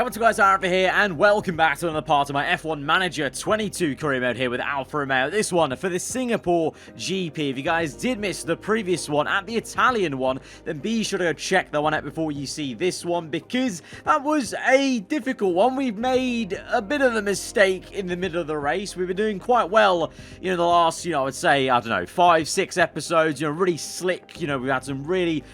Hey, what's up guys, aarava here, and welcome back to another part of my F1 Manager 22 career mode here with Alfa Romeo. This one for the Singapore GP. If you guys did miss the previous one at the Italian one, then be sure to go check that one out before you see this one, because that was a difficult one. We've made a bit of a mistake in the middle of the race. We've been doing quite well, the last, I would say, I don't know, 5-6 episodes, really slick. We've had some really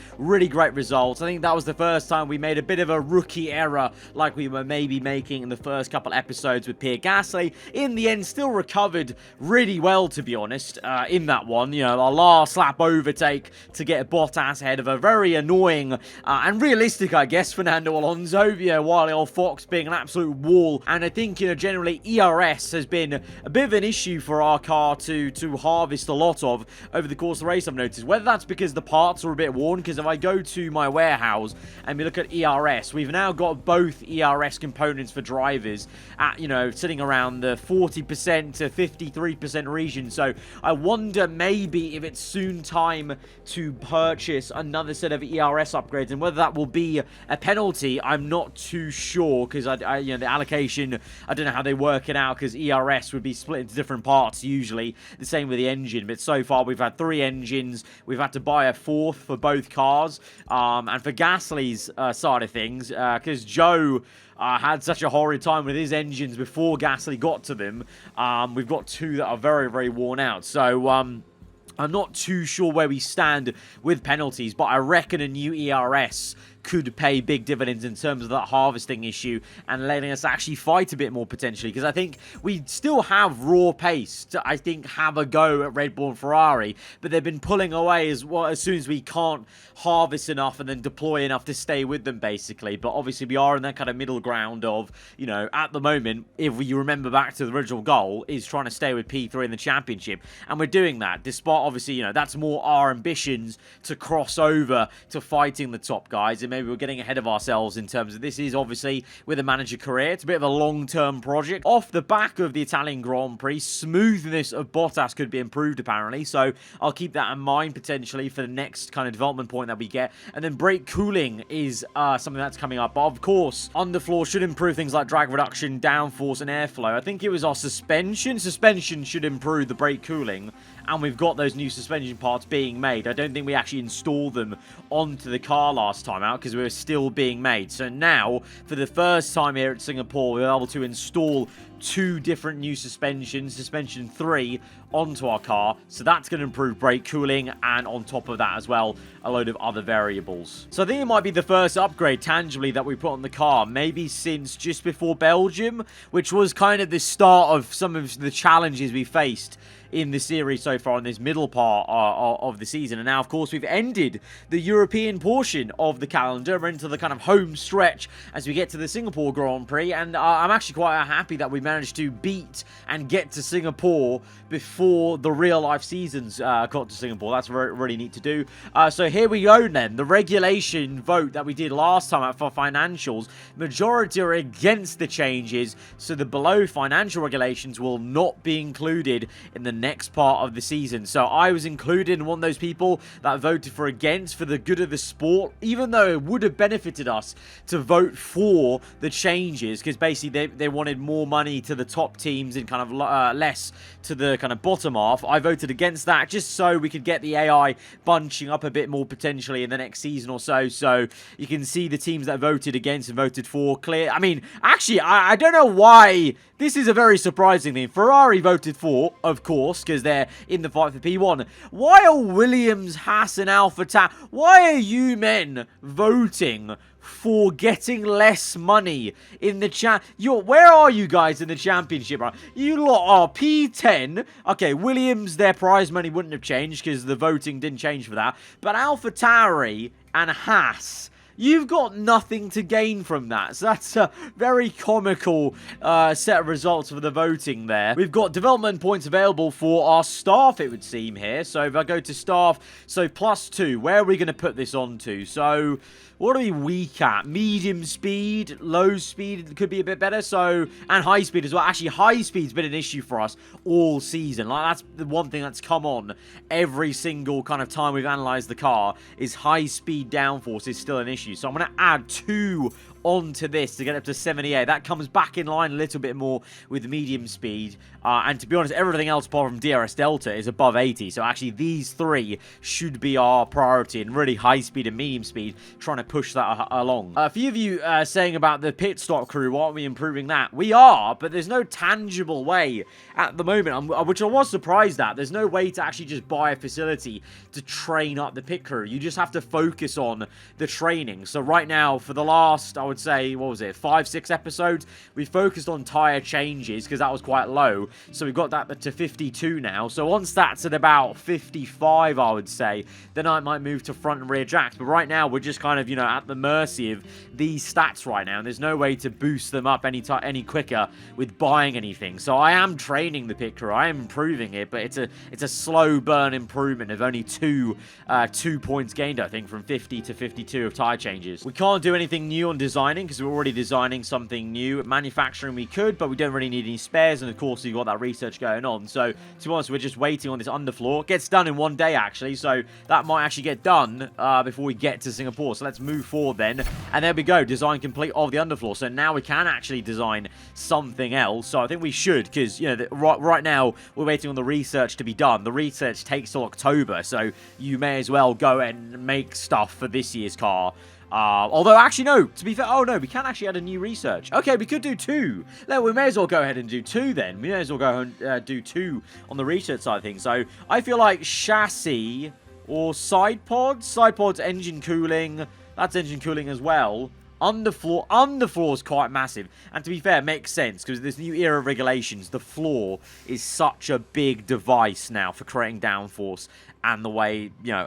great results. I think that was the first time we made a bit of a rookie error, like we were maybe making in the first couple episodes with Pierre Gasly. In the end, still recovered really well, to be honest, in that one. Our last lap overtake to get Bottas ahead of a very annoying and realistic, I guess, Fernando Alonso. While Fox being an absolute wall. And I think, generally ERS has been a bit of an issue for our car to harvest a lot of over the course of the race, I've noticed. Whether that's because the parts are a bit worn, because if I go to my warehouse and we look at ERS, we've now got both ERS components for drivers at, sitting around the 40% to 53% region. So I wonder maybe if it's soon time to purchase another set of ERS upgrades, and whether that will be a penalty, I'm not too sure, because the allocation, I don't know how they work it out, because ERS would be split into different parts usually. The same with the engine, but so far we've had 3 engines. We've had to buy a 4th for both cars, and for Gasly's side of things, because Joe had such a horrid time with his engines before Gasly got to them. We've got 2 that are very worn out. So I'm not too sure where we stand with penalties, but I reckon a new ERS could pay big dividends in terms of that harvesting issue and letting us actually fight a bit more potentially, because I think we still have raw pace to, I think, have a go at Red Bull and Ferrari, but they've been pulling away as soon as we can't harvest enough and then deploy enough to stay with them, basically. But obviously we are in that kind of middle ground of, at the moment, if you remember back to the original goal, is trying to stay with P3 in the championship, and we're doing that despite, obviously, that's more our ambitions to cross over to fighting the top guys. And maybe we're getting ahead of ourselves in terms of, this is obviously with a manager career, it's a bit of a long-term project. Off the back of the Italian Grand Prix, smoothness of Bottas could be improved apparently, so I'll keep that in mind potentially for the next kind of development point that we get. And then brake cooling is something that's coming up. But of course, underfloor should improve things like drag reduction, downforce, and airflow. I think it was our suspension should improve the brake cooling, and we've got those new suspension parts being made. I don't think we actually installed them onto the car last time out, because we were still being made. So now, for the first time here at Singapore, we're able to install 2 different new suspension 3, onto our car. So that's going to improve brake cooling, and on top of that as well, a load of other variables. So I think it might be the first upgrade tangibly that we put on the car, maybe since just before Belgium, which was kind of the start of some of the challenges we faced in the series so far in this middle part of the season. And now, of course, we've ended the European portion of the calendar. We're into the kind of home stretch as we get to the Singapore Grand Prix, and I'm actually quite happy that we managed to beat and get to Singapore before the real-life seasons got to Singapore. That's really neat to do. So here we go then. The regulation vote that we did last time for financials, majority are against the changes, so the below financial regulations will not be included in the next part of the season. So I was included in one of those people that voted for against, for the good of the sport, even though it would have benefited us to vote for the changes, because basically they wanted more money to the top teams and kind of less to the kind of bottom half. I voted against that just so we could get the AI bunching up a bit more potentially in the next season or so. So you can see the teams that voted against and voted for clear. I mean, actually, I don't know why. This is a very surprising thing. Ferrari voted for, of course, because they're in the fight for P1. Why are Williams, Haas, and Alfa Tauri? Why are you men voting for getting less money in the where are you guys in the championship, right? You lot are P10. Okay, Williams, their prize money wouldn't have changed because the voting didn't change for that. But Alfa Tauri and Haas, you've got nothing to gain from that. So that's a very comical set of results for the voting there. We've got development points available for our staff, it would seem here. So if I go to staff, so +2, where are we going to put this onto? So what are we weak at? Medium speed, low speed could be a bit better. So, and high speed as well. Actually, high speed's been an issue for us all season. Like, that's the one thing that's come on every single kind of time we've analyzed the car, is high speed downforce is still an issue. So I'm going to add 2 onto this to get up to 78. That comes back in line a little bit more with medium speed. And to be honest, everything else apart from DRS Delta is above 80. So actually these three should be our priority, and really high speed and medium speed, trying to push that along. A few of you saying about the pit stop crew, why aren't we improving that? We are, but there's no tangible way at the moment, which I was surprised at. There's no way to actually just buy a facility to train up the pit crew. You just have to focus on the training. So right now, for the last, I would say, what was it, 5-6 episodes, we focused on tire changes because that was quite low. So we've got that to 52 now. So once that's at about 55, I would say, then I might move to front and rear jacks. But right now, we're just kind of, you know, at the mercy of these stats right now. And there's no way to boost them up any quicker with buying anything. So I am training the pit crew. I am improving it, but it's a slow burn improvement of only 2 points gained, I think, from 50 to 52 of tire changes. We can't do anything new on designing because we're already designing something new. Manufacturing we could, but we don't really need any spares. And of course, you've got that research going on. So to be honest, we're just waiting on this underfloor. It gets done in one day, actually. So that might actually get done before we get to Singapore. So let's move forward then. And there we go. Design complete of the underfloor. So now we can actually design something else. So I think we should, because, you know, right now we're waiting on the research to be done. The research takes till October. So you may as well go and make stuff for this year's car. Although, actually, no, to be fair, oh no, we can actually add a new research. Okay, we could do 2. No, we may as well go ahead and do 2 then. We may as well go and do 2 on the research side of things. So, I feel like chassis or side pods. Side pods, engine cooling. That's engine cooling as well. Underfloor is quite massive. And to be fair, it makes sense, because this new era of regulations, the floor is such a big device now for creating downforce. And the way, you know,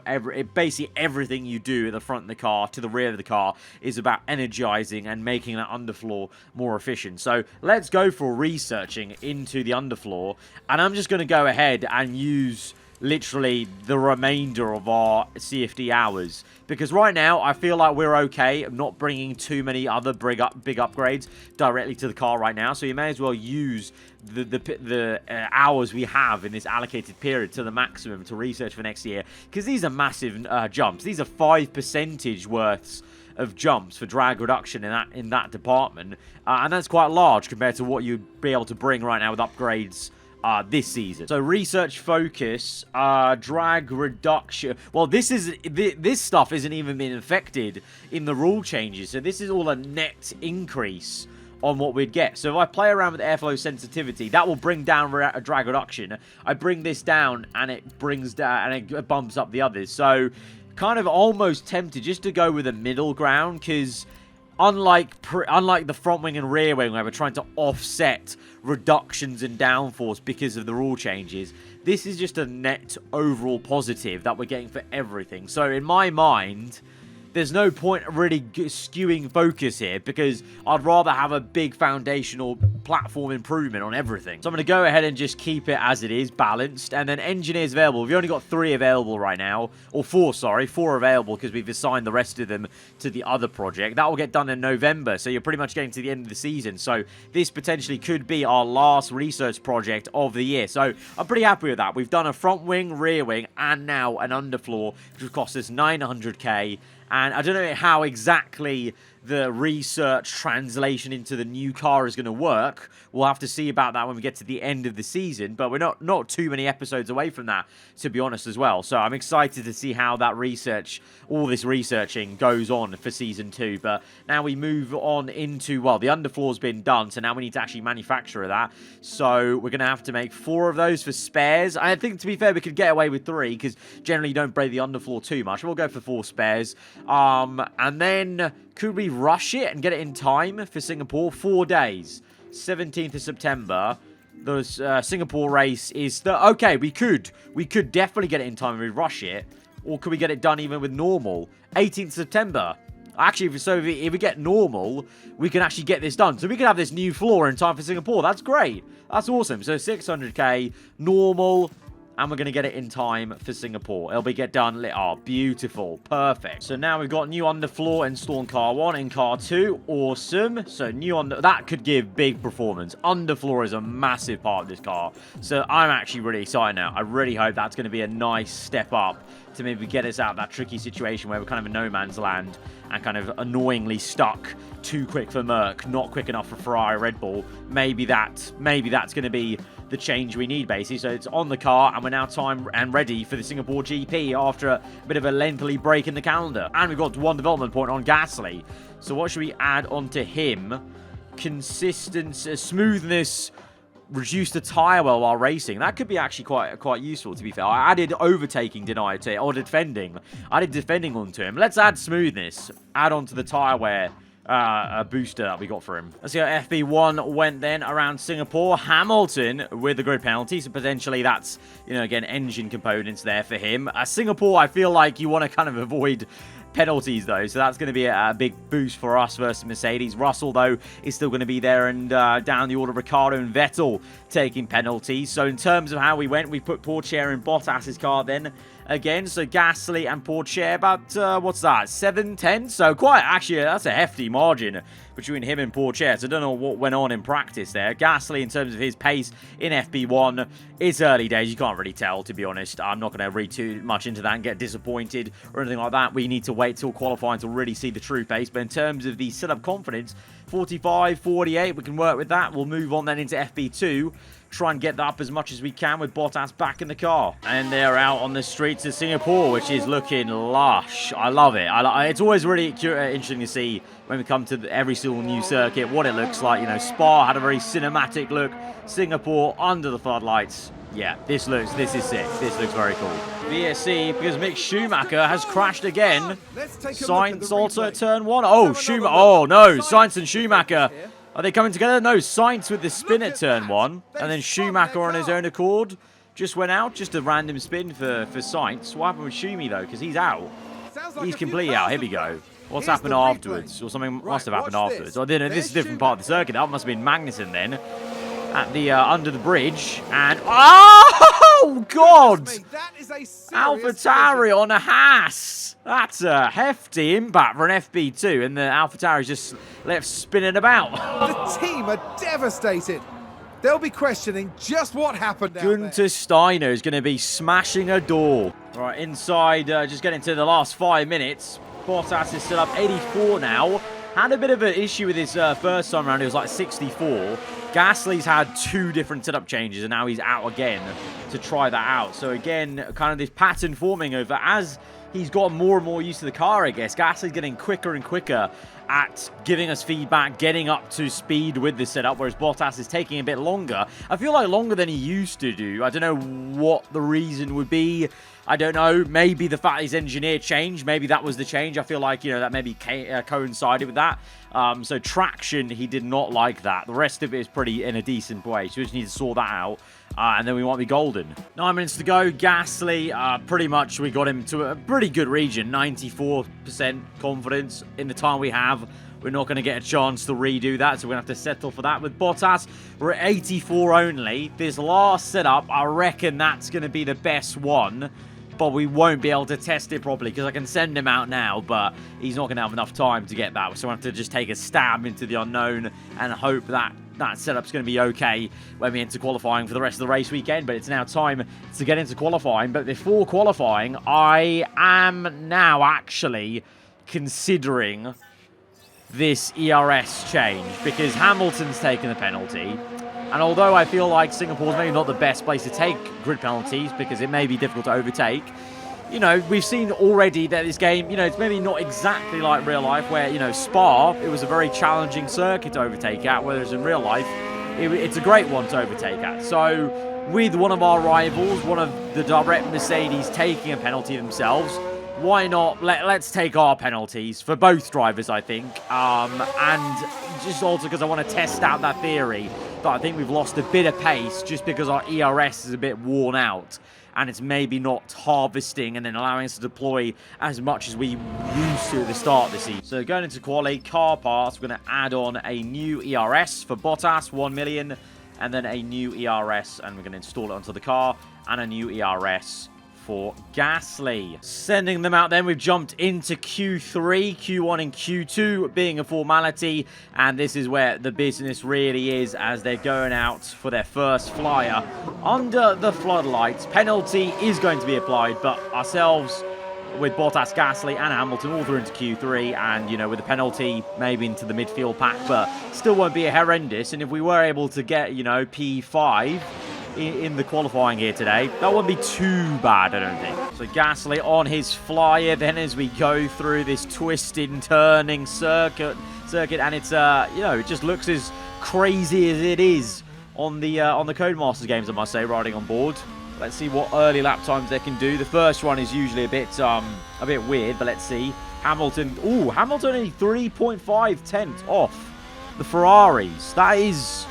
basically everything you do at the front of the car to the rear of the car is about energizing and making that underfloor more efficient. So let's go for researching into the underfloor. And I'm just going to go ahead and use literally the remainder of our CFD hours, because right now I feel like we're okay. I'm not bringing too many other big upgrades directly to the car right now, so you may as well use the hours we have in this allocated period to the maximum to research for next year, because these are massive jumps. These are 5% worths of jumps for drag reduction in that department, and that's quite large compared to what you'd be able to bring right now with upgrades this season. So research focus, drag reduction. Well, this stuff isn't even been affected in the rule changes, so this is all a net increase on what we'd get. So if I play around with airflow sensitivity, that will bring down a drag reduction. I bring this down and it brings down and it bumps up the others. So kind of almost tempted just to go with a middle ground, because unlike the front wing and rear wing where we're trying to offset reductions in downforce because of the rule changes, this is just a net overall positive that we're getting for everything. So in my mind, there's no point really skewing focus here, because I'd rather have a big foundational platform improvement on everything. So I'm going to go ahead and just keep it as it is, balanced. And then engineers available. We've only got 3 available right now. Or 4, sorry. 4 available because we've assigned the rest of them to the other project. That will get done in November. So you're pretty much getting to the end of the season. So this potentially could be our last research project of the year. So I'm pretty happy with that. We've done a front wing, rear wing, and now an underfloor, which will cost us 900k. And I don't know how exactly the research translation into the new car is going to work. We'll have to see about that when we get to the end of the season. But we're not too many episodes away from that, to be honest, as well. So I'm excited to see how that all this researching goes on for Season 2. But now we move on into, well, the underfloor's been done. So now we need to actually manufacture that. So we're going to have to make 4 of those for spares. I think, to be fair, we could get away with 3, because generally you don't break the underfloor too much. We'll go for 4 spares. And then could we rush it and get it in time for Singapore? 4 days. 17th of September. The Singapore race is... Okay, we could definitely get it in time if we rush it. Or could we get it done even with normal? 18th September. Actually, if we get normal, we can actually get this done. So we can have this new floor in time for Singapore. That's great. That's awesome. So 600k, normal... And we're going to get it in time for Singapore. It'll be get done. Oh, beautiful. Perfect. So now we've got new underfloor installed in car 1 and car 2. Awesome. So new that could give big performance. Underfloor is a massive part of this car. So I'm actually really excited now. I really hope that's going to be a nice step up to maybe get us out of that tricky situation where we're kind of in no man's land and kind of annoyingly stuck, too quick for Merc, not quick enough for Ferrari Red Bull. Maybe that's going to be the change we need, basically. So it's on the car, and we're now time and ready for the Singapore GP after a bit of a lengthy break in the calendar. And we've got 1 development point on Gasly. So what should we add onto him? Consistency, smoothness, reduce the tyre well while racing. That could be actually quite useful, to be fair. I added overtaking, didn't I? Or defending. I did defending onto him. Let's add smoothness. Add onto the tyre wear a booster that we got for him. Let's see how FP1 went then around Singapore. Hamilton with the grid penalty, so potentially that's, you know, again, engine components there for him. Singapore, I feel like you want to kind of avoid penalties, though, so that's going to be a big boost for us versus Mercedes. Russell, though, is still going to be there, and down the order, Ricciardo and Vettel taking penalties. So in terms of how we went, we put Pourchaire in Bottas's car then again. So Gasly and Pourchaire, about, what's that, 7-10? So quite, actually, that's a hefty margin between him and Pourchaire. So I don't know what went on in practice there. Gasly, in terms of his pace in FP1, it's early days. You can't really tell, to be honest. I'm not going to read too much into that and get disappointed or anything like that. We need to wait till qualifying to really see the true pace. But in terms of the setup confidence, 45, 48, we can work with that. We'll move on then into FP2. Try and get that up as much as we can with Bottas back in the car. And they're out on the streets of Singapore, which is looking lush. I love it. It's always really interesting to see when we come to every single new circuit what it looks like. You know, Spa had a very cinematic look. Singapore under the floodlights. Yeah, this is sick. This looks very cool. VSC, because Mick Schumacher has crashed again. Sainz also at turn 1. Oh, Schumacher. Oh, no. Sainz and Schumacher. Are they coming together? No, Sainz with the spin at turn 1. And then Schumacher on his own accord just went out. Just a random spin for Sainz. What happened with Schumi, though? Because he's out. He's completely out. Here we go. What's happened afterwards? Or something must have happened afterwards. Oh, this is a different part of the circuit. That must have been Magnussen then. At the under the bridge. And... oh, God! AlphaTauri on a Haas. That's a hefty impact for an FP2, and the AlphaTauri is just left spinning about. The team are devastated. They'll be questioning just what happened out Gunter Steiner is going to be smashing a door. All right, inside, just getting to the last 5 minutes. Bottas is still up 84 now. Had a bit of an issue with his first time around. It was like 64. Gasly's had 2 different setup changes, and now he's out again to try that out. So again, kind of this pattern forming over as he's gotten more and more used to the car, I guess. Gasly's getting quicker and quicker at giving us feedback, getting up to speed with the setup, whereas Bottas is taking a bit longer. I feel like longer than he used to do. I don't know what the reason would be. I don't know. Maybe the fact his engineer changed. Maybe that was the change. I feel like, you know, that maybe coincided with that. So traction, he did not like that. The rest of it is pretty in a decent way. So we just need to sort that out. And then we might be golden. 9 minutes to go. Gasly, pretty much we got him to a pretty good region. 94% confidence in the time we have. We're not going to get a chance to redo that, so we're going to have to settle for that. With Bottas, we're at 84 only. This last setup, I reckon that's going to be the best one. But we won't be able to test it properly because I can send him out now, but he's not going to have enough time to get that. So I have to just take a stab into the unknown and hope that that setup's going to be okay when we enter qualifying for the rest of the race weekend. But it's now time to get into qualifying. But before qualifying, I am now actually considering this ERS change because Hamilton's taken the penalty. And although I feel like Singapore's maybe not the best place to take grid penalties because it may be difficult to overtake, you know, we've seen already that this game, you know, it's maybe not exactly like real life where, you know, Spa, it was a very challenging circuit to overtake at, whereas in real life, it's a great one to overtake at. So with one of our rivals, one of the direct Mercedes taking a penalty themselves, why not let's take our penalties for both drivers, I think. And just also because I want to test out that theory that I think we've lost a bit of pace just because our ERS is a bit worn out and it's maybe not harvesting and then allowing us to deploy as much as we used to at the start of the season. So going into quali, car parts, we're going to add on a new ERS for Bottas, 1 million, and then a new ERS, and we're going to install it onto the car, and a new ERS for Gasly. Sending them out then, we've jumped into Q3, Q1 and Q2 being a formality, and this is where the business really is as they're going out for their first flyer under the floodlights. Penalty is going to be applied, but ourselves with Bottas, Gasly and Hamilton all through into Q3, and, you know, with the penalty maybe into the midfield pack, but still won't be horrendous. And if we were able to get, you know, P5 in the qualifying here today, that wouldn't be too bad, I don't think. So Gasly on his flyer then as we go through this twisting, turning circuit, and it's, you know, it just looks as crazy as it is on the Codemasters games, I must say, riding on board. Let's see what early lap times they can do. The first one is usually a bit weird, but let's see. Hamilton, Hamilton only 3.5 tenths off the Ferraris. That is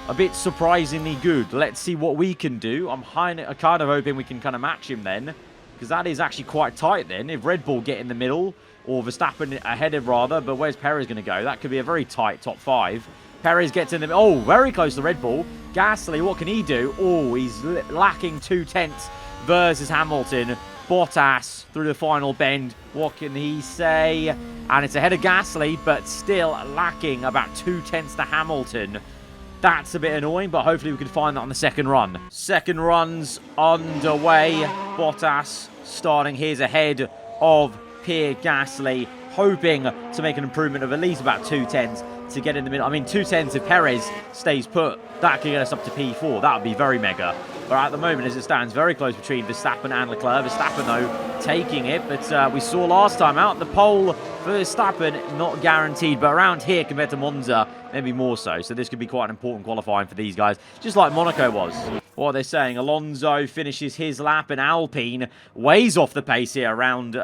a bit surprisingly good. Let's see what we can do. I'm kind of hoping we can kind of match him then, because that is actually quite tight then. If Red Bull get in the middle, or Verstappen ahead of rather, but where's Perez going to go? That could be a very tight top 5. Perez gets in the... Oh, very close to Red Bull. Gasly, what can he do? Oh, he's lacking 2 tenths versus Hamilton. Bottas through the final bend. What can he say? And it's ahead of Gasly, but still lacking about 2 tenths to Hamilton. That's a bit annoying, but hopefully we can find that on the second run. Second run's underway. Bottas starting his ahead of Pierre Gasly, hoping to make an improvement of at least about 2 tenths to get in the middle. I mean, 2 tenths if Perez stays put, that could get us up to P4. That would be very mega. But at the moment, as it stands, very close between Verstappen and Leclerc. Verstappen, though, taking it. But we saw last time out, the pole for Verstappen, not guaranteed. But around here, compared to Monza, maybe more so. So this could be quite an important qualifying for these guys, just like Monaco was. What are they saying? Alonso finishes his lap, and Alpine ways off the pace here around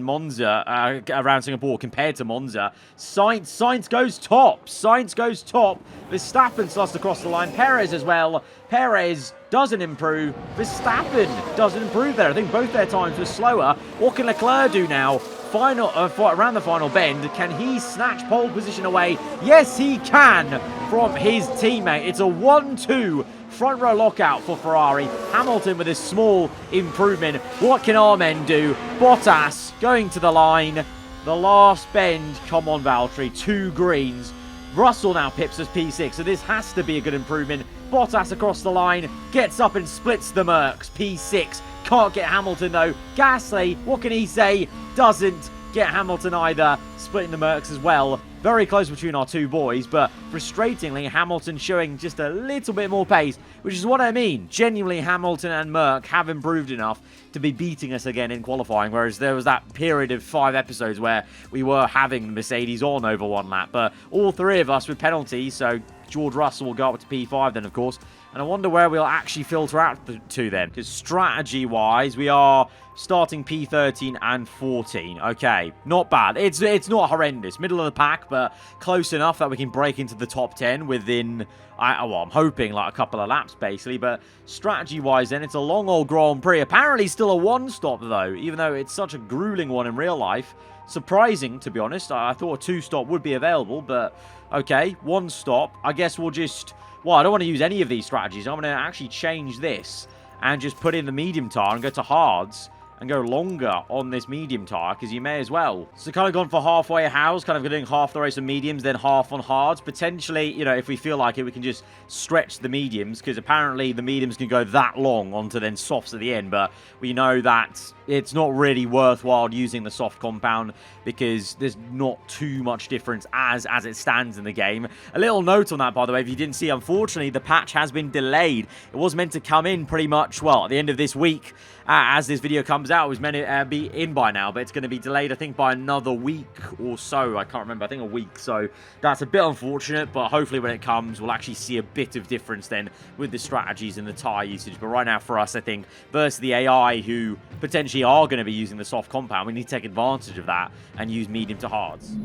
Monza, around Singapore compared to Monza. Sainz goes top. Sainz goes top. Verstappen starts to cross the line. Perez as well. Perez doesn't improve. Verstappen doesn't improve there. I think both their times were slower. What can Leclerc do now? Around the final bend, can he snatch pole position away? Yes, he can from his teammate. It's a 1-2 front row lockout for Ferrari. Hamilton with a small improvement. What can our men do? Bottas going to the line. The last bend. Come on, Valtteri. 2 greens. Russell now pips as P6, so this has to be a good improvement. Bottas across the line, gets up and splits the Mercs. P6, can't get Hamilton though. Gasly, what can he say? Doesn't get Hamilton either, splitting the Mercs as well. Very close between our 2 boys, but frustratingly, Hamilton showing just a little bit more pace, which is what I mean. Genuinely, Hamilton and Merc have improved enough to be beating us again in qualifying, whereas there was that period of 5 episodes where we were having Mercedes on over 1 lap, but all 3 of us with penalties, so George Russell will go up to P5 then, of course. And I wonder where we'll actually filter out to then. Because strategy-wise, we are starting P13 and 14. Okay, not bad. It's not horrendous. Middle of the pack, but close enough that we can break into the top 10 within, well, I'm hoping like a couple of laps, basically. But strategy-wise then, it's a long old Grand Prix. Apparently still a 1-stop, though, even though it's such a grueling one in real life. Surprising, to be honest. I thought a 2-stop would be available, but okay, 1 stop. I guess we'll just... Well, I don't want to use any of these strategies. I'm going to actually change this and just put in the medium tire and go to hards and go longer on this medium tire, because you may as well. So kind of gone for halfway house, kind of doing half the race on mediums, then half on hards. Potentially, you know, if we feel like it, we can just stretch the mediums, because apparently the mediums can go that long onto then softs at the end, but we know that it's not really worthwhile using the soft compound because there's not too much difference as it stands in the game. A little note on that, by the way, if you didn't see, unfortunately, the patch has been delayed. It was meant to come in pretty much, well, at the end of this week. As this video comes out, it was meant to be in by now, but it's going to be delayed, I think, by another week or so. I can't remember. I think a week. So that's a bit unfortunate, but hopefully when it comes, we'll actually see a bit of difference then with the strategies and the tire usage. But right now for us, I think, versus the AI who potentially are going to be using the soft compound, we need to take advantage of that and use medium to hards.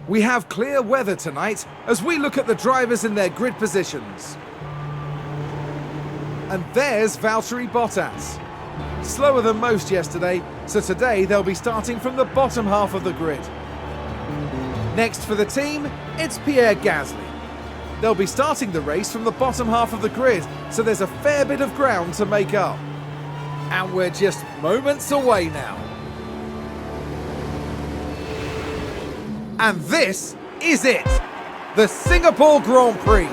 We have clear weather tonight as we look at the drivers in their grid positions. And there's Valtteri Bottas. Slower than most yesterday, so today they'll be starting from the bottom half of the grid. Next for the team, it's Pierre Gasly. They'll be starting the race from the bottom half of the grid, so there's a fair bit of ground to make up. And we're just moments away now. And this is it, the Singapore Grand Prix.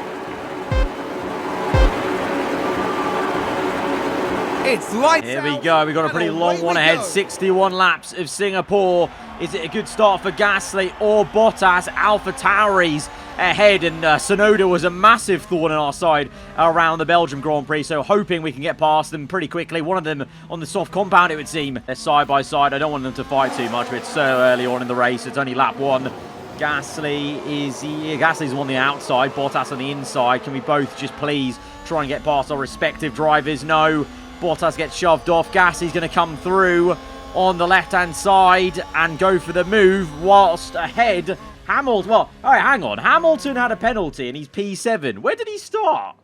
It's lights Here we out, go. We've got a and pretty away long one we ahead. go. 61 laps of Singapore. Is it a good start for Gasly or Bottas? AlphaTauri's ahead, and Tsunoda was a massive thorn in our side around the Belgium Grand Prix, so hoping we can get past them pretty quickly. One of them on the soft compound, it would seem. They're side by side. I don't want them to fight too much, but it's so early on in the race. It's only lap 1. Gasly's on the outside, Bottas on the inside. Can we both just please try and get past our respective drivers? No. Bottas gets shoved off. Gasly's going to come through on the left-hand side and go for the move, whilst ahead, Hamilton... Well, all right, hang on. Hamilton had a penalty and he's P7. Where did he start?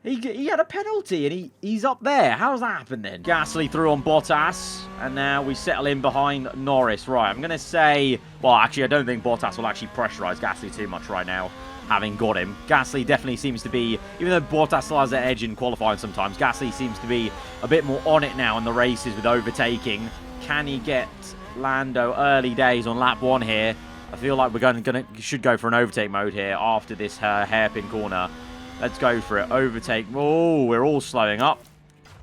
He had a penalty and he's up there. How's that happened then? Gasly through on Bottas, and now we settle in behind Norris. Right, I'm going to say... Well, actually, I don't think Bottas will actually pressurise Gasly too much right now, having got him. Gasly definitely seems to be, even though Bottas still has that edge in qualifying sometimes, Gasly seems to be a bit more on it now in the races with overtaking. Can he get Lando early days on lap 1 here? I feel like we're should go for an overtake mode here after this hairpin corner. Let's go for it. Overtake. Oh, we're all slowing up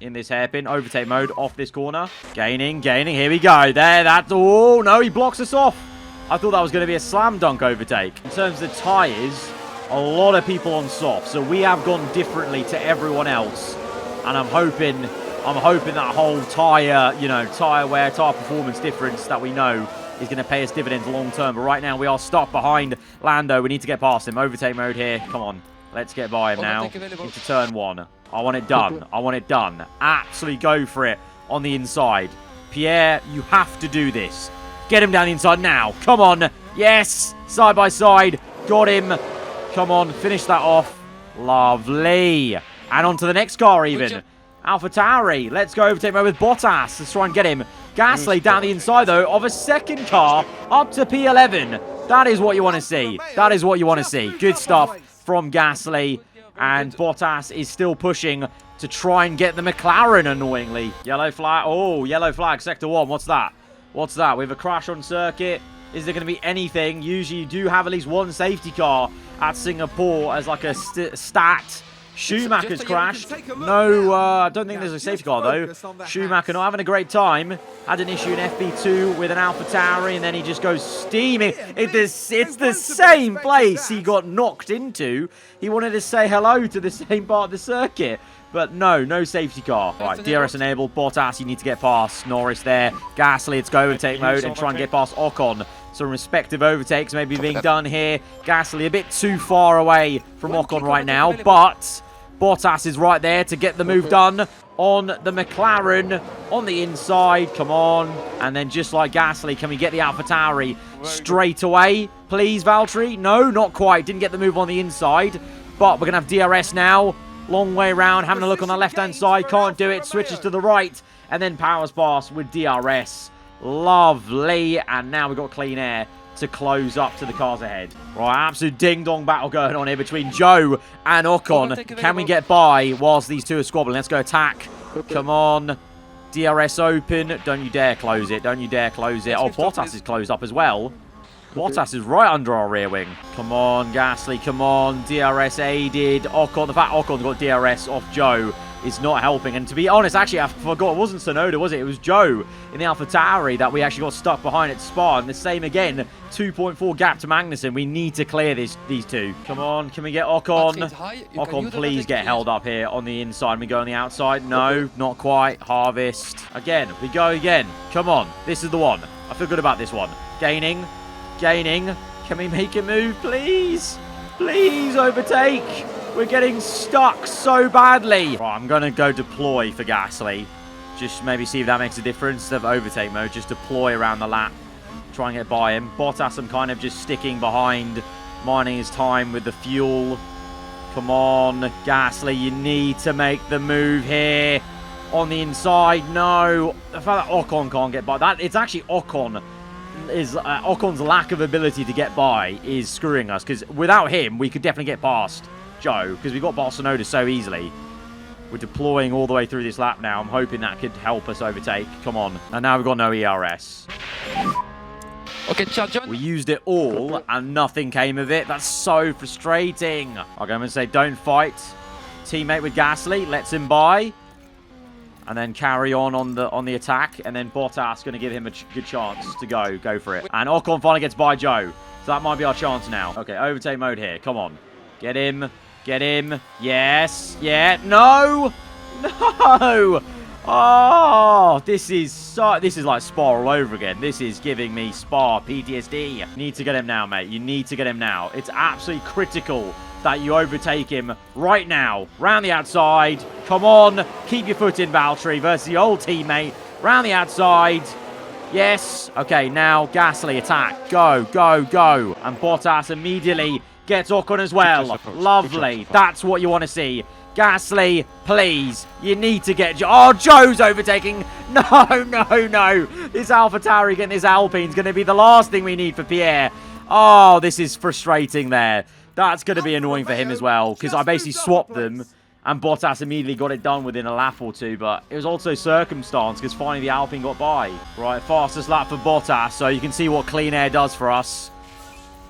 in this hairpin. Overtake mode off this corner. Gaining. Here we go. There, that's... Oh, no, he blocks us off. I thought that was going to be a slam dunk overtake. In terms of the tyres, a lot of people on soft, so we have gone differently to everyone else. And I'm hoping that whole tyre, tyre wear, tyre performance difference that we know is going to pay us dividends long term. But right now we are stuck behind Lando. We need to get past him. Overtake mode here. Come on. Let's get by him now. Into turn 1. I want it done. I want it done. Absolutely go for it on the inside. Pierre, you have to do this. Get him down the inside now. Come on. Yes. Side by side. Got him. Come on. Finish that off. Lovely. And on to the next car even. AlphaTauri. Let's go overtake mode with Bottas. Let's try and get him. Gasly down the inside, though, of a second car up to P11. That is what you want to see. That is what you want to see. Good stuff from Gasly. And Bottas is still pushing to try and get the McLaren, annoyingly. Yellow flag. Oh, yellow flag. Sector 1. What's that? What's that? We have a crash on circuit. Is there going to be anything? Usually you do have at least one safety car at Singapore as like a stat. Schumacher's crashed. No, I don't think there's a safety car, though. Schumacher not having a great time. Had an issue in FP2 with an AlphaTauri, and then he just goes steaming. It's the same place he got knocked into. He wanted to say hello to the same part of the circuit. But no safety car. Right, DRS enabled. Bottas, you need to get past Norris there. Gasly, let's go overtake mode and try and get past Ocon. Some respective overtakes maybe being done here. Gasly a bit too far away from Ocon right now, but Bottas is right there to get the move done on the McLaren on the inside. Come on. And then just like Gasly, can we get the AlphaTauri straight away? Please, Valtteri? No, not quite. Didn't get the move on the inside, but we're going to have DRS now. Long way around, having a look on the left-hand side. Can't do it. Switches to the right and then powers past with DRS. Lovely. And now we've got clean air to close up to the cars ahead. Right, absolute ding-dong battle going on here between Joe and Ocon. Can we get by whilst these two are squabbling? Let's go attack. Come on. DRS open. Don't you dare close it. Don't you dare close it. Oh, Bottas is closed up as well. Bottas is right under our rear wing. Come on, Gasly. Come on. DRS aided. Ocon. The fact Ocon got DRS off Joe is not helping. And to be honest, actually, I forgot. It wasn't Tsunoda, was it? It was Joe in the AlphaTauri that we actually got stuck behind at Spa. And the same again. 2.4 gap to Magnussen. We need to clear these two. Come on. Can we get Ocon? Ocon, please get held up here on the inside. We go on the outside. No, not quite. Harvest. Again. We go again. Come on. This is the one. I feel good about this one. Gaining. Can we make a move, please? Please overtake. We're getting stuck so badly. Right, I'm going to go deploy for Gasly. Just maybe see if that makes a difference. Instead of overtake mode, just deploy around the lap. Try and get by him. Bottas, I'm kind of just sticking behind, mining his time with the fuel. Come on, Gasly, you need to make the move here. On the inside, no. The fact that Ocon can't get by. It's actually Ocon. Ocon's lack of ability to get by is screwing us, because without him we could definitely get past Joe, because we got Barcelona so easily. We're deploying all the way through this lap now. I'm hoping that could help us overtake. Come on. And now we've got no ERS. Okay, John. We used it all, and nothing came of it. That's so frustrating. Okay, I'm going to say don't fight. Teammate with Gasly. Lets him by. And then carry on the attack. And then Bottas going to give him a good chance to go for it. And Ocon finally gets by Joe. So that might be our chance now. Okay, overtake mode here. Come on. Get him. Get him. Yes. Yeah. No. No. Oh, this is like Spa all over again. This is giving me Spa PTSD. You need to get him now, mate. You need to get him now. It's absolutely critical that you overtake him right now. Round the outside. Come on. Keep your foot in, Valtteri, versus the old teammate. Round the outside. Yes. Okay, now Gasly attack. Go, go, go. And Bottas immediately gets Ocon as well. Lovely. That's what you want to see. Gasly, please. You need to get... Oh, Joe's overtaking. No, no, no. This AlphaTauri getting this Alpine is going to be the last thing we need for Pierre. Oh, this is frustrating there. That's going to be annoying for him as well, because I basically swapped them, and Bottas immediately got it done within a lap or two, but it was also circumstance, because finally the Alpine got by. Right, fastest lap for Bottas, so you can see what clean air does for us.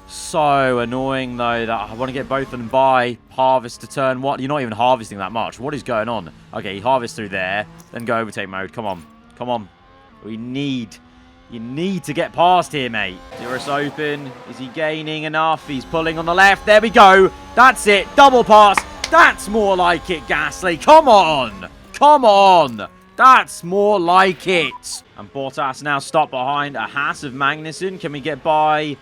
So annoying, though, that I want to get both of them by. Harvest to turn. What? You're not even harvesting that much. What is going on? Okay, harvest through there, then go overtake mode. Come on. Come on. You need to get past here, mate. Cirrus open. Is he gaining enough? He's pulling on the left. There we go. That's it. Double pass. That's more like it, Gasly. Come on. Come on. That's more like it. And Bottas now stopped behind a Haas of Magnussen. Can we get by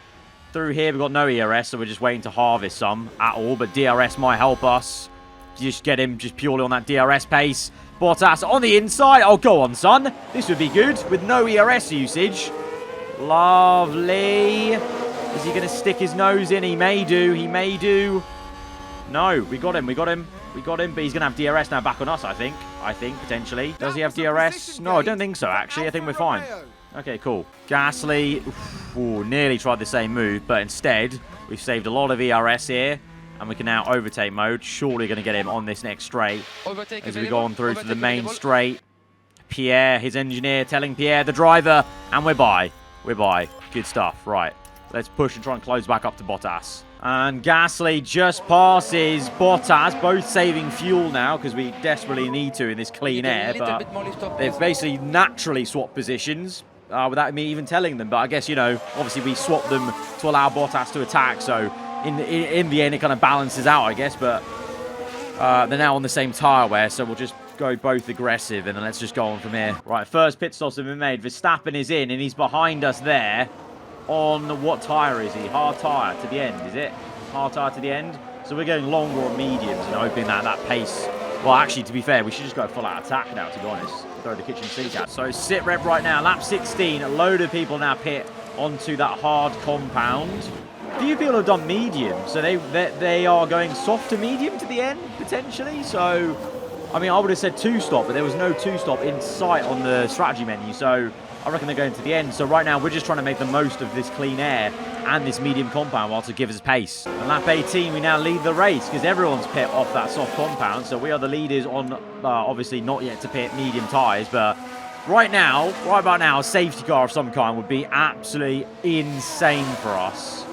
through here? We've got no ERS, so we're just waiting to harvest some at all. But DRS might help us. Just get him just purely on that DRS pace. Bottas on the inside. Oh, go on, son. This would be good with no ERS usage. Lovely. Is he going to stick his nose in? He may do. He may do. No, we got him. We got him. We got him. But he's going to have DRS now back on us, I think. Potentially. Does he have DRS? No, I don't think so, actually. I think we're fine. Okay, cool. Gasly. Ooh, nearly tried the same move, but instead, we've saved a lot of ERS here. And we can now overtake mode. Surely going to get him on this next straight. As we go on through to the main straight. Pierre, his engineer, telling Pierre, the driver. And we're by. We're by. Good stuff. Right. Let's push and try and close back up to Bottas. And Gasly just passes Bottas. Both saving fuel now because we desperately need to in this clean air. But they've basically naturally swapped positions without me even telling them. But I guess, you know, obviously we swapped them to allow Bottas to attack. So in the end, it kind of balances out, I guess. But they're now on the same tyre wear, so we'll just go both aggressive, and then let's just go on from here. Right, first pit stops have been made. Verstappen is in, and he's behind us there on what tyre is he? Hard tyre to the end, is it? Hard tyre to the end? So we're going longer on mediums and hoping that pace... Well, actually, to be fair, we should just go full out attack now, to be honest. Throw the kitchen sink out. So sit rep right now, lap 16. A load of people now pit onto that hard compound. Few people have done medium, so they are going soft to medium to the end, potentially. So, I mean, I would have said 2-stop, but there was no 2-stop in sight on the strategy menu. So, I reckon they're going to the end. So, right now, we're just trying to make the most of this clean air and this medium compound whilst it gives us pace. And lap 18, we now lead the race because everyone's pit off that soft compound. So, we are the leaders on, obviously, not yet to pit medium tyres, but... Right about now, a safety car of some kind would be absolutely insane for us.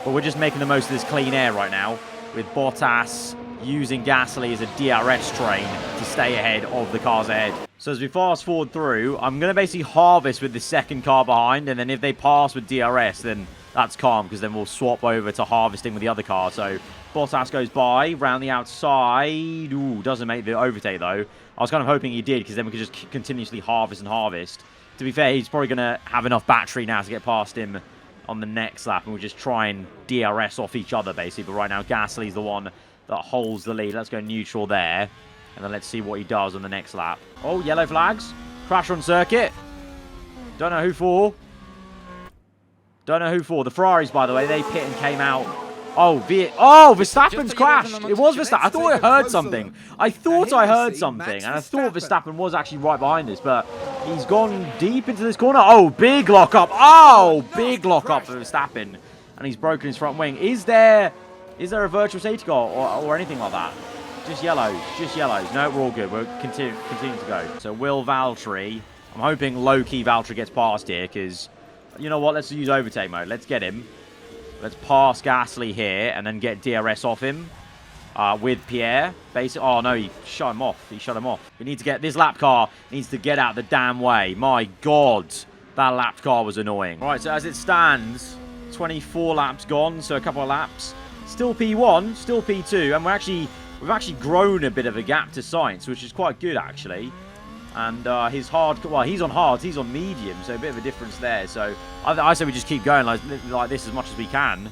But we're just making the most of this clean air right now with Bottas using Gasly as a DRS train to stay ahead of the cars ahead. So as we fast forward through, I'm going to basically harvest with the second car behind, and then if they pass with DRS, then that's calm because then we'll swap over to harvesting with the other car. So Bottas goes by, round the outside. Ooh, doesn't make the overtake though. I was kind of hoping he did because then we could just continuously harvest and harvest. To be fair, he's probably going to have enough battery now to get past him on the next lap, and we'll just try and DRS off each other, basically. But right now, Gasly's the one that holds the lead. Let's go neutral there, and then let's see what he does on the next lap. Oh, yellow flags. Crash on circuit. Don't know who for. Don't know who for. The Ferraris, by the way, they pit and came out. Oh, Verstappen's crashed. It was Verstappen. I thought I heard something. I thought I heard something, and I thought Verstappen was actually right behind us, but he's gone deep into this corner. Oh, big lock-up. Oh, big lock-up for Verstappen, and he's broken his front wing. Is there a virtual safety car or anything like that? Just yellows. Just yellows. No, we're all good. We're continuing to go. So Will Valtteri. I'm hoping low-key Valtteri gets past here because, you know what? Let's use overtake mode. Let's get him. Let's pass Gasly here and then get DRS off him with Pierre. Oh, no, he shut him off. He shut him off. We need to get... This lap car needs to get out the damn way. My God. That lap car was annoying. All right, so as it stands, 24 laps gone, so a couple of laps. Still P1, still P2, and we've actually grown a bit of a gap to Sainz, which is quite good, actually. And he's on hards, he's on medium, so a bit of a difference there. So I say we just keep going like this as much as we can.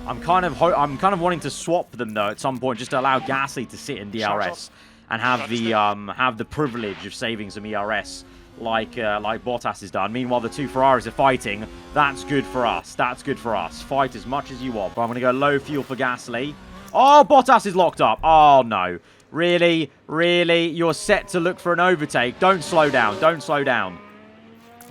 I'm kind of wanting to swap them though at some point, just to allow Gasly to sit in DRS and have the privilege of saving some ERS like Bottas has done. Meanwhile, the two Ferraris are fighting. That's good for us. That's good for us. Fight as much as you want. But I'm going to go low fuel for Gasly. Oh, Bottas is locked up. Oh no. Really? Really? You're set to look for an overtake. Don't slow down. Don't slow down.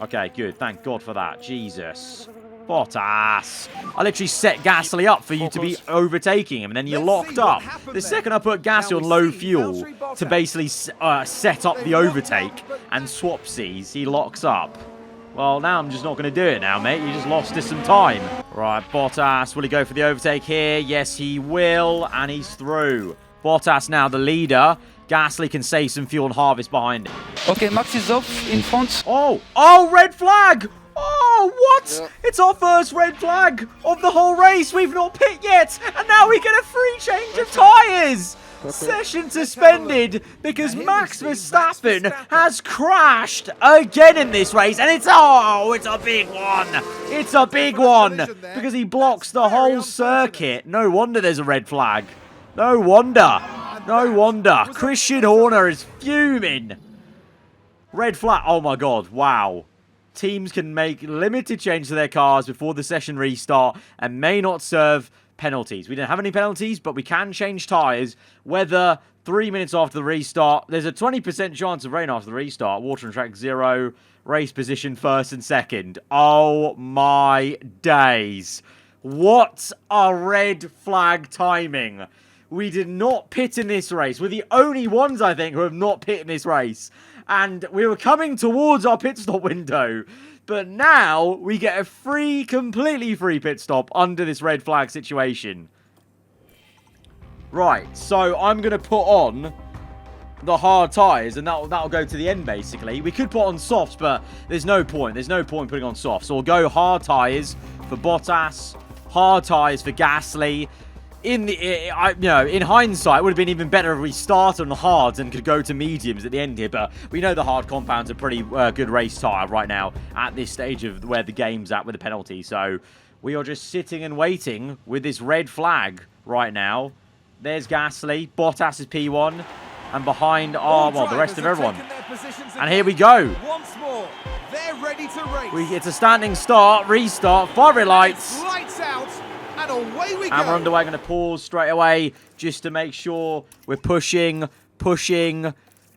Okay, good. Thank God for that. Jesus. Bottas. I literally set Gasly up for you to be overtaking him, and then you're locked up. The second I put Gasly on low fuel to basically set up the overtake and swapsies, he locks up. Well, now I'm just not going to do it now, mate. You just lost us some time. Right, Bottas. Will he go for the overtake here? Yes, he will, and he's through. Bottas now the leader. Gasly can save some fuel and harvest behind him. Okay, Max is off in front. Oh, red flag! Oh, what? Yeah. It's our first red flag of the whole race. We've not pit yet, and now we get a free change of tyres. Session suspended because Max Verstappen has crashed again in this race, and it's a big one. It's a big one because he blocks the whole circuit. No wonder there's a red flag. No wonder. No wonder. Christian Horner is fuming. Red flag. Oh my God. Wow. Teams can make limited change to their cars before the session restart and may not serve penalties. We don't have any penalties, but we can change tyres. Weather 3 minutes after the restart. There's a 20% chance of rain after the restart. Water and track 0. Race position first and second. Oh my days. What a red flag timing. We did not pit in this race. We're the only ones, I think, who have not pit in this race. And we were coming towards our pit stop window. But now we get a completely free pit stop under this red flag situation. Right, so I'm going to put on the hard tyres, and that'll go to the end, basically. We could put on softs, but there's no point. There's no point putting on softs. So we'll go hard tyres for Bottas, hard tyres for Gasly. In hindsight, it would have been even better if we started on the hards and could go to mediums at the end here. But we know the hard compound's a pretty good race tyre right now at this stage of where the game's at with the penalty. So we are just sitting and waiting with this red flag right now. There's Gasly. Bottas is P1. And behind the rest of everyone. And here we go. Once more, they're ready to race. It's a standing start, restart, fire lights. Lights out. And away we go. And we're underway. Going to pause straight away just to make sure we're pushing.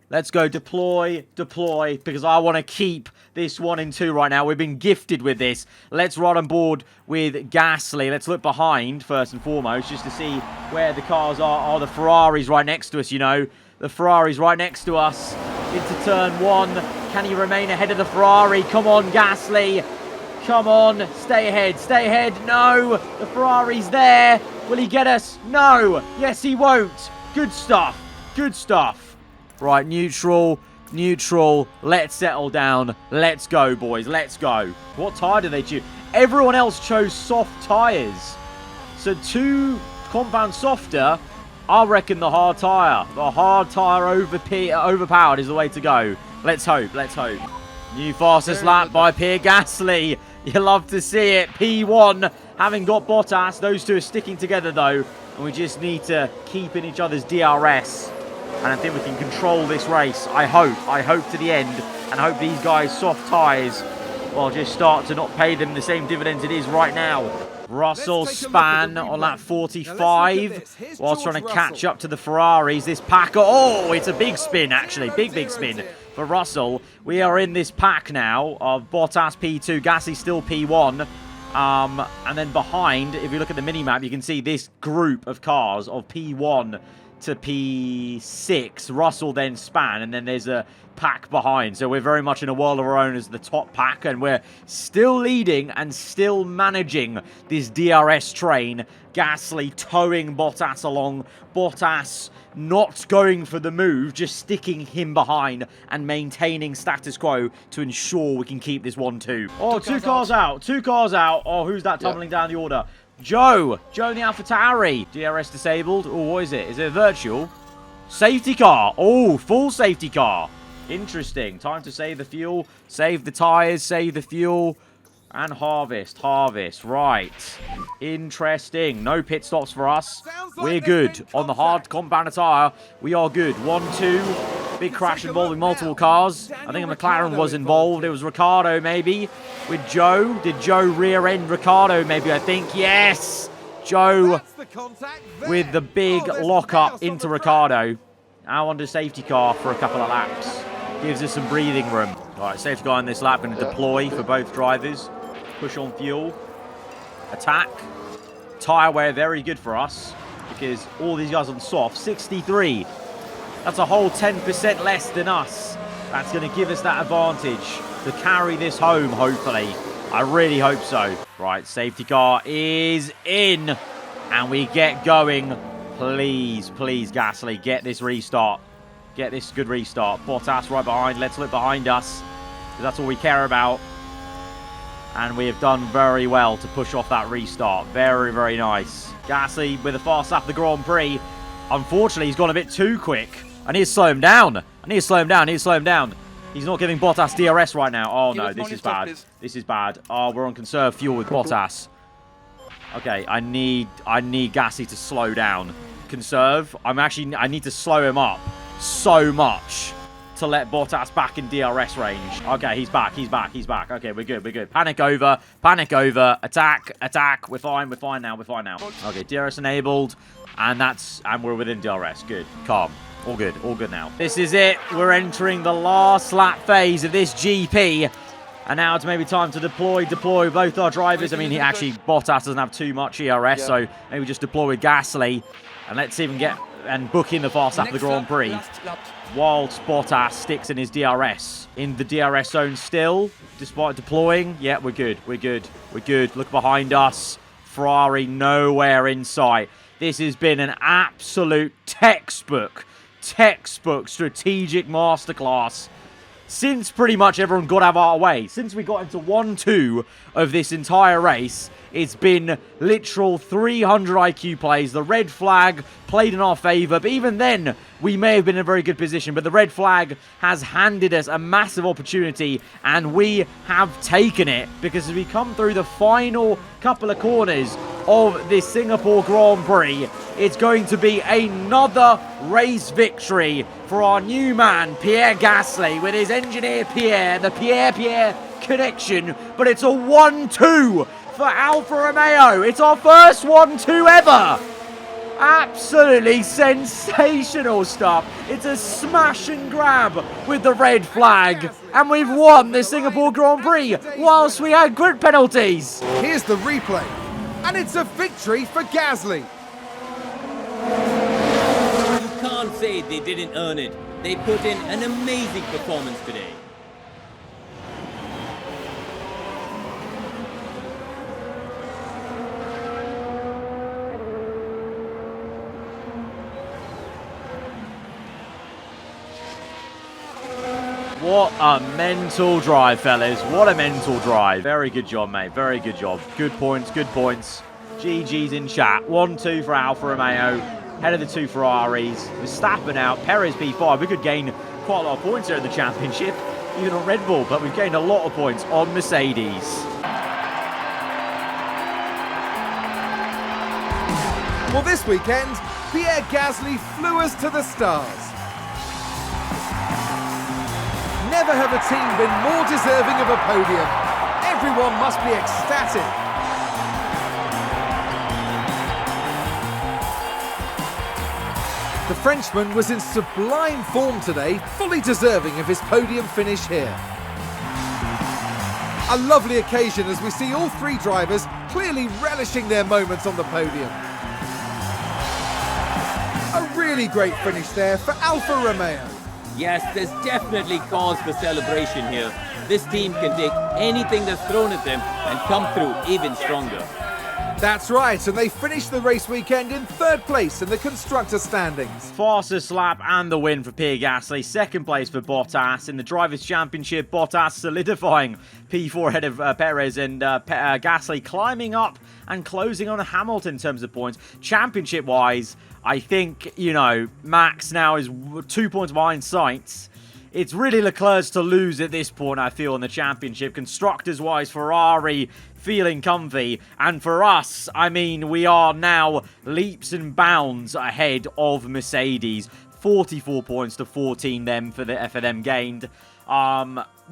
Let's go deploy, because I want to keep this 1 and 2 right now. We've been gifted with this. Let's ride on board with Gasly. Let's look behind first and foremost just to see where the cars are. Oh, the Ferraris right next to us, you know. The Ferraris right next to us into turn 1. Can he remain ahead of the Ferrari? Come on, Gasly. Come on, stay ahead. No, the Ferrari's there. Will he get us? No. Yes, he won't. Good stuff. Right, neutral. Let's settle down. Let's go, boys. Let's go. What tyre did they choose? Everyone else chose soft tyres. So 2 compound softer. I reckon the hard tyre. The hard tyre overpowered is the way to go. Let's hope. New fastest lap by Pierre Gasly. You love to see it. P1 having got Bottas. Those two are sticking together though. And we just need to keep in each other's DRS. And I think we can control this race. I hope to the end. And I hope these guys' soft tyres will just start to not pay them the same dividends it is right now. Russell span on lap 45 whilst trying to catch up to the Ferraris. This pack, it's a big spin actually. Big spin for Russell. We are in this pack now of Bottas P2, Gasly still P1. And then behind, if you look at the mini-map, you can see this group of cars of P1, to P6. Russell then span, and then there's a pack behind. So we're very much in a world of our own as the top pack, and we're still leading and still managing this DRS train. Gasly towing Bottas along. Bottas not going for the move, just sticking him behind and maintaining status quo to ensure we can keep this 1-2. Oh, two cars out. Two cars out. Oh, who's that tumbling down the order? Joe in the AlphaTauri. DRS disabled. Oh, what is it? Is it a virtual? Safety car. Oh, full safety car. Interesting. Time to save the fuel, save the tires, save the fuel, and harvest. Right. Interesting. No pit stops for us. We're good. On the hard compounder tire, we are good. 1-2. Big crash involving multiple cars. I think a McLaren was involved. It was Ricciardo, maybe, with Joe. Did Joe rear-end Ricciardo, maybe, I think? Yes! Joe with the big lock-up into Ricciardo. Now onto safety car for a couple of laps. Gives us some breathing room. All right, safety car in this lap. Going to deploy for both drivers. Push on fuel. Attack. Tyre wear, very good for us. Because all these guys on soft. 63. That's a whole 10% less than us. That's going to give us that advantage to carry this home, hopefully. I really hope so. Right, safety car is in. And we get going. Please, Gasly, get this restart. Get this good restart. Bottas right behind. Let's look behind us. Because that's all we care about. And we have done very well to push off that restart. Very, very nice. Gasly with a fast lap of the Grand Prix. Unfortunately, he's gone a bit too quick. I need to slow him down. He's not giving Bottas DRS right now. Oh, no. This is bad. This is bad. Oh, we're on conserved fuel with Bottas. Okay, I need Gasly to slow down. Conserve. I need to slow him up so much to let Bottas back in DRS range. Okay, he's back. Okay, we're good. Panic over. Attack. We're fine now. Okay, DRS enabled, and we're within DRS. Good. Calm. All good now. This is it. We're entering the last lap phase of this GP. And now it's maybe time to deploy both our drivers. I mean, Bottas doesn't have too much ERS, so maybe just deploy with Gasly. And let's even get and book in the fast lap of the Grand Prix. Whilst Bottas sticks in his DRS. In the DRS zone still, despite deploying. Yeah, we're good. Look behind us. Ferrari nowhere in sight. This has been an absolute textbook strategic masterclass. Since pretty much everyone got out of our way, since we got into 1-2 of this entire race, it's been literal 300 IQ plays. The red flag played in our favor, but even then, we may have been in a very good position. But the red flag has handed us a massive opportunity, and we have taken it, because as we come through the final couple of corners of this Singapore Grand Prix, it's going to be another race victory for our new man, Pierre Gasly, with his engineer Pierre, the Pierre connection. But it's a 1-2 for Alfa Romeo. It's our first 1-2 ever. Absolutely sensational stuff. It's a smash and grab with the red flag. And we've won the Singapore Grand Prix whilst we had grid penalties. Here's the replay. And it's a victory for Gasly. You can't say they didn't earn it. They put in an amazing performance today. What a mental drive, fellas. What a mental drive. Very good job, mate. Very good job. Good points. GG's in chat. 1-2 for Alfa Romeo. Head of the two Ferraris. Verstappen out. Perez P5. We could gain quite a lot of points here in the championship, even on Red Bull, but we've gained a lot of points on Mercedes. Well, this weekend, Pierre Gasly flew us to the stars. Never have a team been more deserving of a podium. Everyone must be ecstatic. The Frenchman was in sublime form today, fully deserving of his podium finish here. A lovely occasion as we see all three drivers clearly relishing their moments on the podium. A real really great finish there for Alfa Romeo. Yes, there's definitely cause for celebration here. This team can take anything that's thrown at them and come through even stronger. That's right, and they finished the race weekend in 3rd place in the constructor standings. Fastest lap and the win for Pierre Gasly. 2nd place for Bottas. In the Drivers' Championship, Bottas solidifying P4 ahead of Perez, and Gasly climbing up and closing on Hamilton in terms of points. Championship-wise, I think, you know, Max now is 2 points behind Sainz. It's really Leclerc's to lose at this point, I feel, in the championship. Constructors-wise, Ferrari feeling comfy. And for us, I mean, we are now leaps and bounds ahead of Mercedes. 44 points to 14 them for them gained.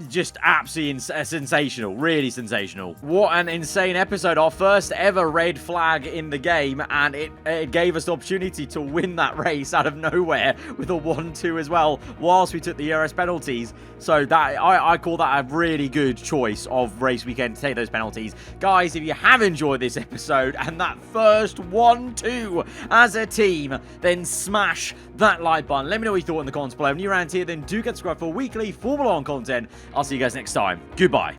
Just absolutely sensational. Really sensational. What an insane episode. Our first ever red flag in the game, and it gave us the opportunity to win that race out of nowhere with a 1-2 as well, whilst we took the ERS penalties. So that I call that a really good choice of race weekend to take those penalties. Guys, if you have enjoyed this episode and that first 1-2 as a team, then smash that like button. Let me know what you thought in the comments below. If you're around here, then do get subscribed for weekly Formula 1 content. I'll see you guys next time. Goodbye.